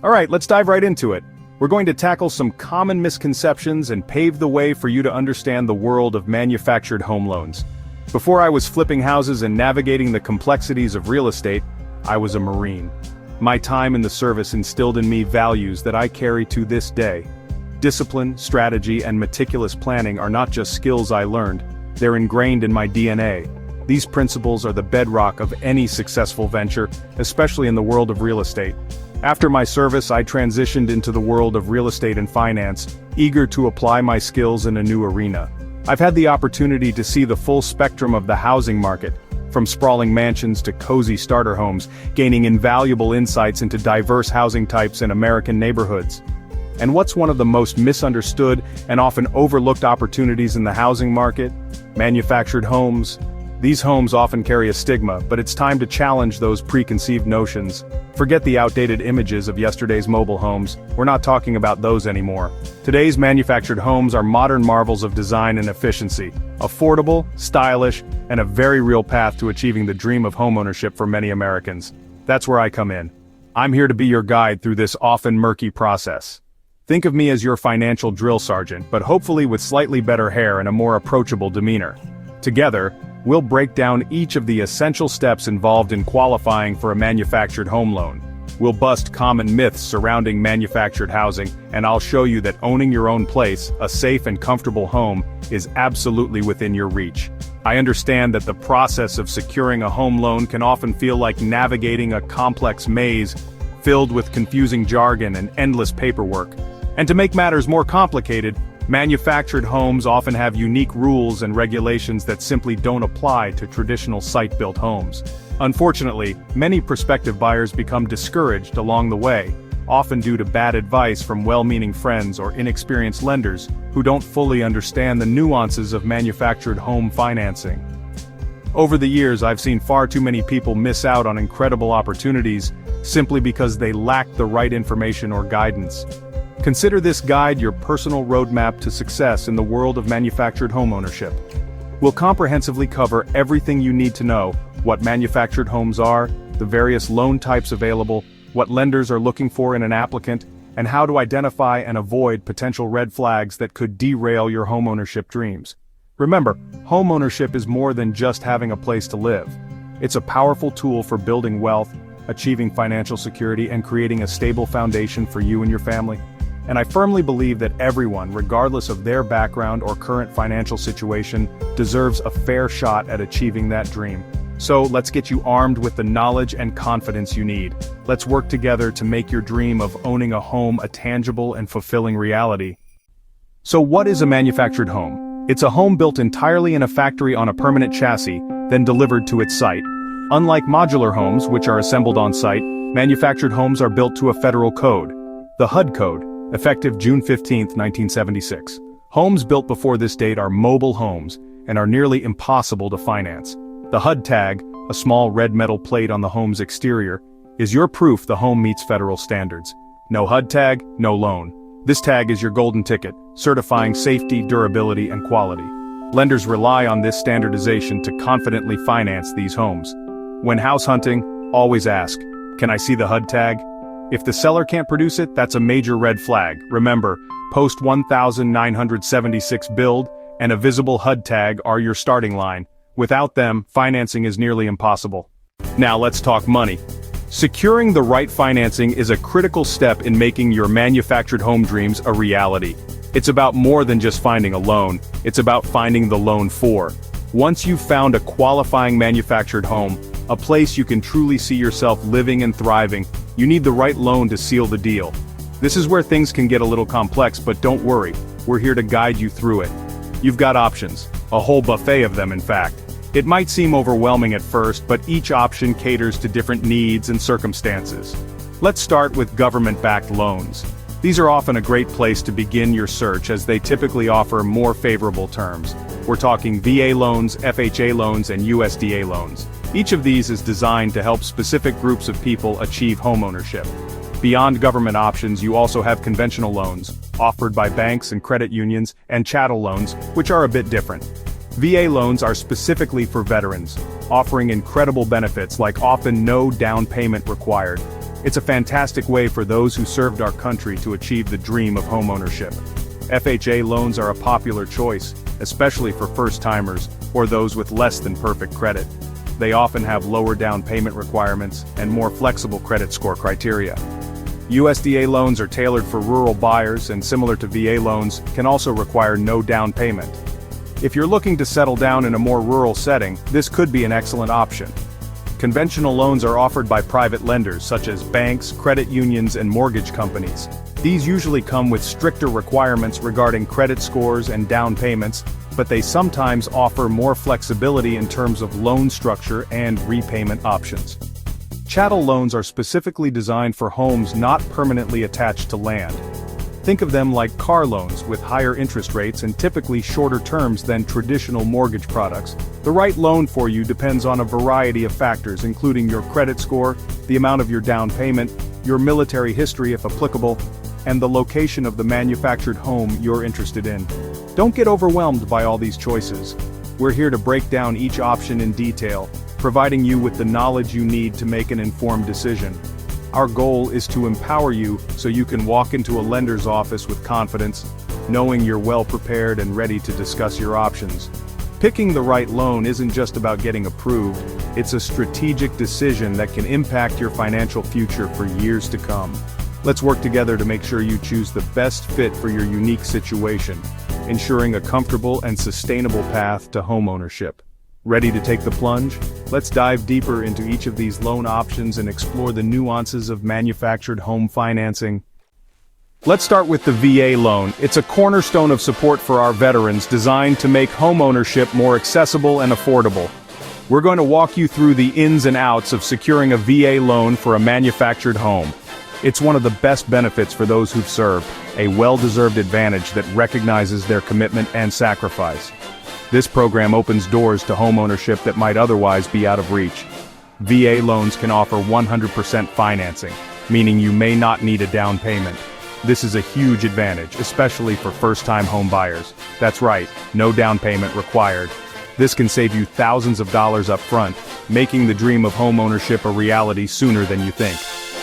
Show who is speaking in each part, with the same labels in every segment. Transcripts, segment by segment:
Speaker 1: Alright, let's dive right into it. We're going to tackle some common misconceptions and pave the way for you to understand the world of manufactured home loans. Before I was flipping houses and navigating the complexities of real estate, I was a Marine. My time in the service instilled in me values that I carry to this day. Discipline, strategy, and meticulous planning are not just skills I learned, they're ingrained in my DNA. These principles are the bedrock of any successful venture, especially in the world of real estate. After my service, I transitioned into the world of real estate and finance, eager to apply my skills in a new arena. I've had the opportunity to see the full spectrum of the housing market, from sprawling mansions to cozy starter homes, gaining invaluable insights into diverse housing types in American neighborhoods. And what's one of the most misunderstood and often overlooked opportunities in the housing market? Manufactured homes. These homes often carry a stigma, but it's time to challenge those preconceived notions. Forget the outdated images of yesterday's mobile homes, we're not talking about those anymore. Today's manufactured homes are modern marvels of design and efficiency, affordable, stylish, and a very real path to achieving the dream of homeownership for many Americans. That's where I come in. I'm here to be your guide through this often murky process. Think of me as your financial drill sergeant, but hopefully with slightly better hair and a more approachable demeanor. Together, we'll break down each of the essential steps involved in qualifying for a manufactured home loan. We'll bust common myths surrounding manufactured housing, and I'll show you that owning your own place, a safe and comfortable home, is absolutely within your reach. I understand that the process of securing a home loan can often feel like navigating a complex maze, filled with confusing jargon and endless paperwork. And to make matters more complicated, manufactured homes often have unique rules and regulations that simply don't apply to traditional site-built homes. Unfortunately, many prospective buyers become discouraged along the way, often due to bad advice from well-meaning friends or inexperienced lenders who don't fully understand the nuances of manufactured home financing. Over the years, I've seen far too many people miss out on incredible opportunities simply because they lack the right information or guidance. Consider this guide your personal roadmap to success in the world of manufactured homeownership. We'll comprehensively cover everything you need to know: what manufactured homes are, the various loan types available, what lenders are looking for in an applicant, and how to identify and avoid potential red flags that could derail your homeownership dreams. Remember, homeownership is more than just having a place to live. It's a powerful tool for building wealth, achieving financial security, and creating a stable foundation for you and your family. And I firmly believe that everyone, regardless of their background or current financial situation, deserves a fair shot at achieving that dream. So let's get you armed with the knowledge and confidence you need. Let's work together to make your dream of owning a home a tangible and fulfilling reality. So what is a manufactured home? It's a home built entirely in a factory on a permanent chassis, then delivered to its site. Unlike modular homes, which are assembled on site, manufactured homes are built to a federal code, the HUD code, effective June 15, 1976. Homes built before this date are mobile homes and are nearly impossible to finance. The HUD tag, a small red metal plate on the home's exterior, is your proof the home meets federal standards. No HUD tag, no loan. This tag is your golden ticket, certifying safety, durability, and quality. Lenders rely on this standardization to confidently finance these homes. When house hunting, always ask, "Can I see the HUD tag?" If the seller can't produce it, that's a major red flag. Remember, post 1976 build and a visible HUD tag are your starting line. Without them, financing is nearly impossible. Now let's talk money. Securing the right financing is a critical step in making your manufactured home dreams a reality. It's about more than just finding a loan, it's about finding the loan for. Once you've found a qualifying manufactured home, a place you can truly see yourself living and thriving, you need the right loan to seal the deal. This is where things can get a little complex, but don't worry, we're here to guide you through it. You've got options, a whole buffet of them in fact. It might seem overwhelming at first, but each option caters to different needs and circumstances. Let's start with government-backed loans. These are often a great place to begin your search as they typically offer more favorable terms. We're talking VA loans, FHA loans, and USDA loans. Each of these is designed to help specific groups of people achieve homeownership. Beyond government options, you also have conventional loans, offered by banks and credit unions, and chattel loans, which are a bit different. VA loans are specifically for veterans, offering incredible benefits like often no down payment required. It's a fantastic way for those who served our country to achieve the dream of homeownership. FHA loans are a popular choice, especially for first-timers or those with less than perfect credit. They often have lower down payment requirements and more flexible credit score criteria. USDA loans are tailored for rural buyers and, similar to VA loans, can also require no down payment. If you're looking to settle down in a more rural setting, this could be an excellent option. Conventional loans are offered by private lenders such as banks, credit unions, and mortgage companies. These usually come with stricter requirements regarding credit scores and down payments, but they sometimes offer more flexibility in terms of loan structure and repayment options. Chattel loans are specifically designed for homes not permanently attached to land. Think of them like car loans with higher interest rates and typically shorter terms than traditional mortgage products. The right loan for you depends on a variety of factors, including your credit score, the amount of your down payment, your military history if applicable, and the location of the manufactured home you're interested in. Don't get overwhelmed by all these choices. We're here to break down each option in detail, providing you with the knowledge you need to make an informed decision. Our goal is to empower you so you can walk into a lender's office with confidence, knowing you're well prepared and ready to discuss your options. Picking the right loan isn't just about getting approved, it's a strategic decision that can impact your financial future for years to come. Let's work together to make sure you choose the best fit for your unique situation, ensuring a comfortable and sustainable path to homeownership. Ready to take the plunge? Let's dive deeper into each of these loan options and explore the nuances of manufactured home financing. Let's start with the VA loan. It's a cornerstone of support for our veterans, designed to make homeownership more accessible and affordable. We're going to walk you through the ins and outs of securing a VA loan for a manufactured home. It's one of the best benefits for those who've served, a well-deserved advantage that recognizes their commitment and sacrifice. This program opens doors to homeownership that might otherwise be out of reach. VA loans can offer 100% financing, meaning you may not need a down payment. This is a huge advantage, especially for first-time home buyers. That's right, no down payment required. This can save you thousands of dollars up front, making the dream of homeownership a reality sooner than you think.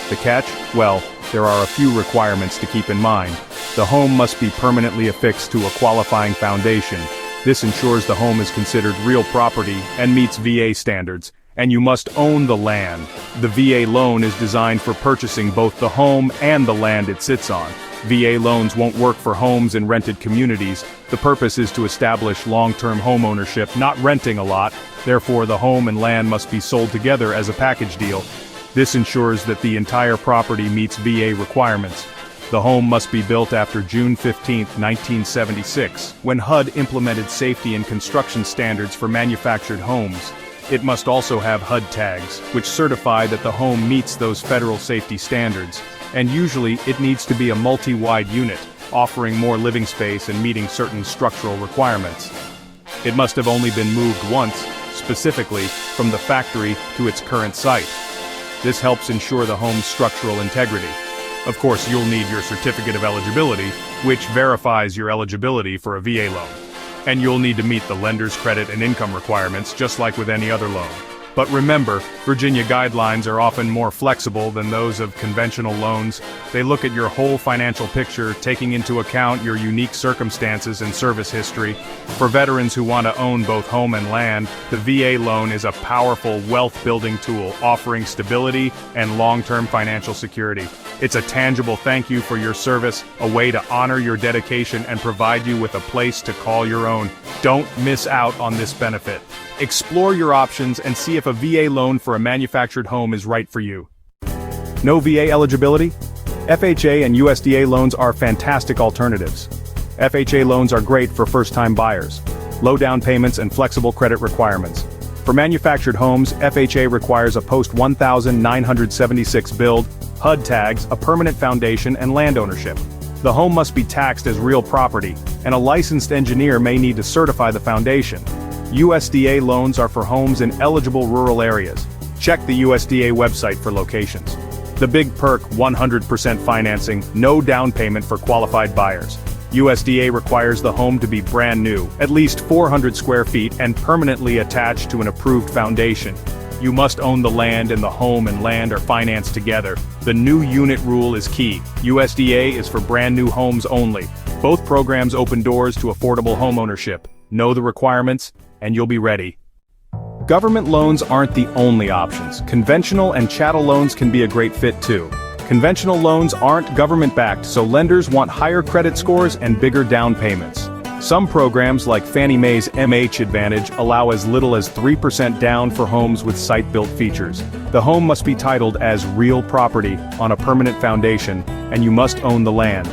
Speaker 1: The catch? Well, there are a few requirements to keep in mind. The home must be permanently affixed to a qualifying foundation. This ensures the home is considered real property and meets VA standards, and you must own the land. The VA loan is designed for purchasing both the home and the land it sits on. VA loans won't work for homes in rented communities. The purpose is to establish long-term home ownership, not renting a lot. Therefore, the home and land must be sold together as a package deal. This ensures that the entire property meets VA requirements. The home must be built after June 15, 1976, when HUD implemented safety and construction standards for manufactured homes. It must also have HUD tags, which certify that the home meets those federal safety standards, and usually it needs to be a multi-wide unit, offering more living space and meeting certain structural requirements. It must have only been moved once, specifically from the factory to its current site. This helps ensure the home's structural integrity. Of course, you'll need your certificate of eligibility, which verifies your eligibility for a VA loan. And you'll need to meet the lender's credit and income requirements, just like with any other loan. But remember, Virginia guidelines are often more flexible than those of conventional loans. They look at your whole financial picture, taking into account your unique circumstances and service history. For veterans who want to own both home and land, the VA loan is a powerful wealth-building tool, offering stability and long-term financial security. It's a tangible thank you for your service, a way to honor your dedication and provide you with a place to call your own. Don't miss out on this benefit. Explore your options and see if a VA loan for a manufactured home is right for you. No VA eligibility? FHA and USDA loans are fantastic alternatives. FHA loans are great for first-time buyers. Low down payments and flexible credit requirements. For manufactured homes, FHA requires a post-1976 build, HUD tags, a permanent foundation, and land ownership. The home must be taxed as real property, and a licensed engineer may need to certify the foundation. USDA loans are for homes in eligible rural areas. Check the USDA website for locations. The big perk: 100% financing, no down payment for qualified buyers. USDA requires the home to be brand new, at least 400 square feet, and permanently attached to an approved foundation. You must own the land, and the home and land are financed together. The new unit rule is key. USDA is for brand new homes only. Both programs open doors to affordable homeownership. Know the requirements, and you'll be ready. Government loans aren't the only options. Conventional and chattel loans can be a great fit too. Conventional loans aren't government-backed, so lenders want higher credit scores and bigger down payments. Some programs like Fannie Mae's MH Advantage allow as little as 3% down for homes with site-built features. The home must be titled as real property on a permanent foundation, and you must own the land.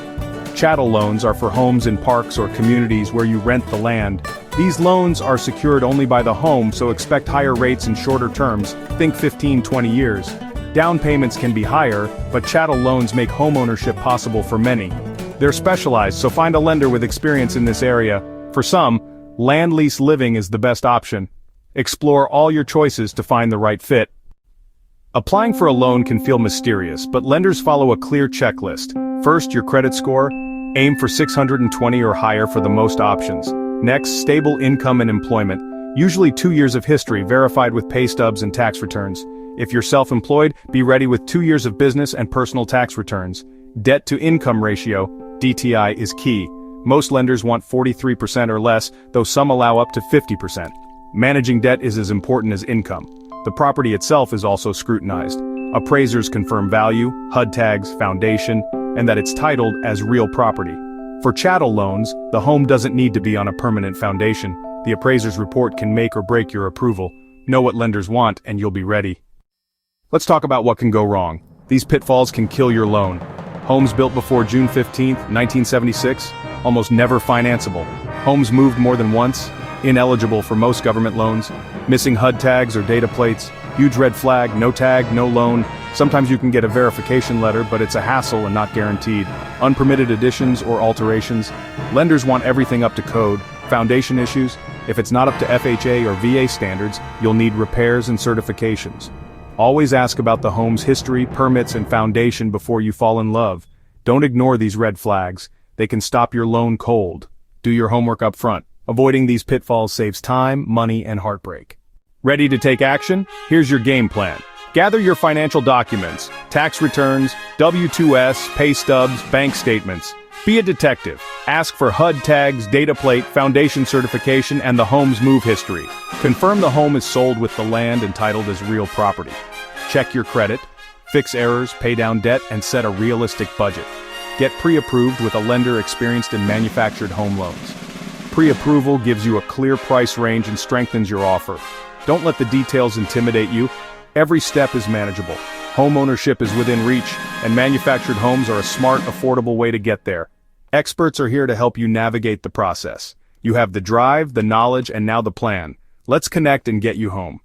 Speaker 1: Chattel loans are for homes in parks or communities where you rent the land. These loans are secured only by the home, so expect higher rates and shorter terms, think 15-20 years. Down payments can be higher, but chattel loans make homeownership possible for many. They're specialized, so find a lender with experience in this area. For some, land lease living is the best option. Explore all your choices to find the right fit. Applying for a loan can feel mysterious, but lenders follow a clear checklist. First, your credit score. Aim for 620 or higher for the most options. Next, stable income and employment, usually 2 years of history verified with pay stubs and tax returns. If you're self-employed, be ready with 2 years of business and personal tax returns. Debt-to-income ratio, DTI, is key. Most lenders want 43% or less, though some allow up to 50%. Managing debt is as important as income. The property itself is also scrutinized. Appraisers confirm value, HUD tags, foundation, and that it's titled as real property. For chattel loans, the home doesn't need to be on a permanent foundation. The appraiser's report can make or break your approval. Know what lenders want, and you'll be ready. Let's talk about what can go wrong. These pitfalls can kill your loan. Homes built before June 15, 1976, almost never financeable. Homes moved more than once, ineligible for most government loans. Missing HUD tags or data plates, huge red flag, no tag, no loan. Sometimes you can get a verification letter, but it's a hassle and not guaranteed. Unpermitted additions or alterations. Lenders want everything up to code. Foundation issues. If it's not up to FHA or VA standards, you'll need repairs and certifications. Always ask about the home's history, permits, and foundation before you fall in love. Don't ignore these red flags. They can stop your loan cold. Do your homework up front. Avoiding these pitfalls saves time, money, and heartbreak. Ready to take action? Here's your game plan. Gather your financial documents, tax returns, W-2s, pay stubs, bank statements. Be a detective. Ask for HUD tags, data plate, foundation certification, and the home's move history. Confirm the home is sold with the land and titled as real property. Check your credit, fix errors, pay down debt, and set a realistic budget. Get pre-approved with a lender experienced in manufactured home loans. Pre-approval gives you a clear price range and strengthens your offer. Don't let the details intimidate you. Every step is manageable. Home ownership is within reach, and manufactured homes are a smart, affordable way to get there. Experts are here to help you navigate the process. You have the drive, the knowledge, and now the plan. Let's connect and get you home.